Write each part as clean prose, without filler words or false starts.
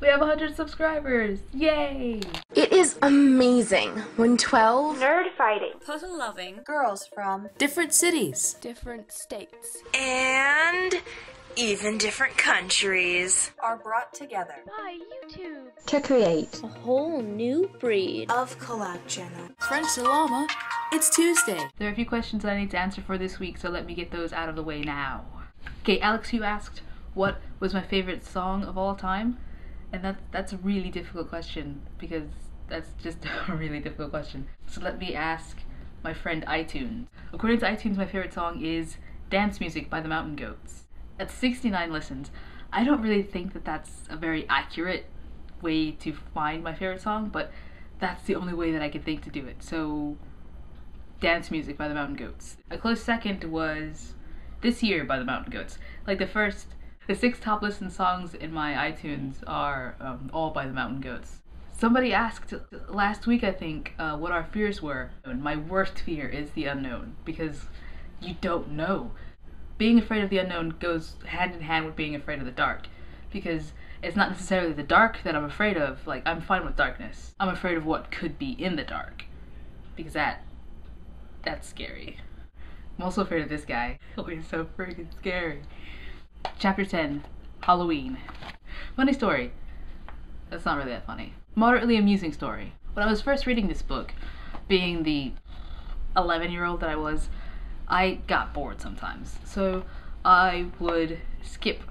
We have 100 subscribers! Yay! It is amazing when 12 nerd-fighting, puzzle-loving girls from different cities, different states, and even different countries are brought together by YouTube to create a whole new breed of collab channel. French Salama, it's Tuesday. There are a few questions I need to answer for this week, so let me get those out of the way now. Okay, Alex, you asked what was my favorite song of all time? And that's a really difficult question, because that's just a really difficult question. So let me ask my friend iTunes. According to iTunes, my favorite song is Dance Music by the Mountain Goats. At 69 listens. I don't really think that that's a very accurate way to find my favorite song, but that's the only way that I could think to do it. So, Dance Music by the Mountain Goats. A close second was This Year by the Mountain Goats. Like the 6 top listened songs in my iTunes are all by the Mountain Goats. Somebody asked last week, I think, what our fears were. And my worst fear is the unknown, because you don't know. Being afraid of the unknown goes hand in hand with being afraid of the dark, because it's not necessarily the dark that I'm afraid of. Like, I'm fine with darkness. I'm afraid of what could be in the dark, because that's scary. I'm also afraid of this guy. Oh, he's so freaking scary. Chapter 10, Halloween. Funny story. That's not really that funny. Moderately amusing story. When I was first reading this book, being the 11-year-old that I was, I got bored sometimes. So I would skip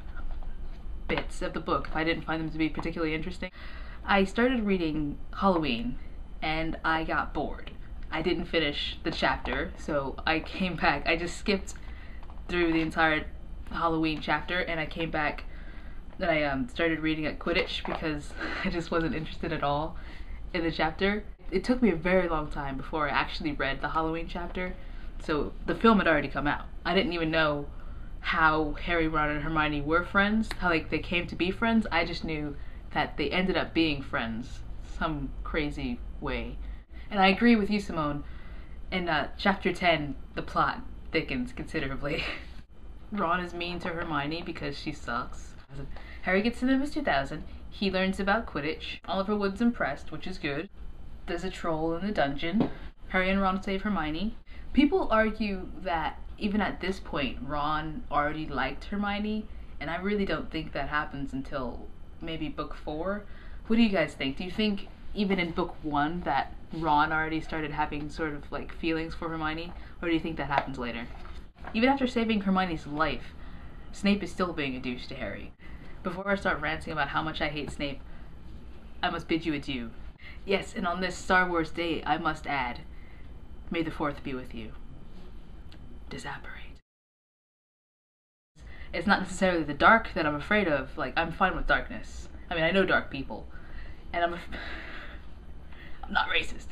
bits of the book if I didn't find them to be particularly interesting. I started reading Halloween and I got bored. I didn't finish the chapter, so I came back. I just skipped through the entire Halloween chapter, and I came back and I started reading at Quidditch because I just wasn't interested at all in the chapter. It took me a very long time before I actually read the Halloween chapter, so the film had already come out. I didn't even know how Harry, Ron, and Hermione were friends, how like they came to be friends. I just knew that they ended up being friends some crazy way. And I agree with you, Simone. In chapter 10, the plot thickens considerably. Ron is mean to Hermione because she sucks. Harry gets to Nimbus 2000. He learns about Quidditch. Oliver Wood's impressed, which is good. There's a troll in the dungeon. Harry and Ron save Hermione. People argue that even at this point, Ron already liked Hermione, and I really don't think that happens until maybe book 4. What do you guys think? Do you think even in book 1 that Ron already started having sort of like feelings for Hermione, or do you think that happens later? Even after saving Hermione's life, Snape is still being a douche to Harry. Before I start ranting about how much I hate Snape, I must bid you adieu. Yes, and on this Star Wars day, I must add, may the 4th be with you. Disapparate. It's not necessarily the dark that I'm afraid of. Like, I'm fine with darkness. I mean, I know dark people, and I'm not racist.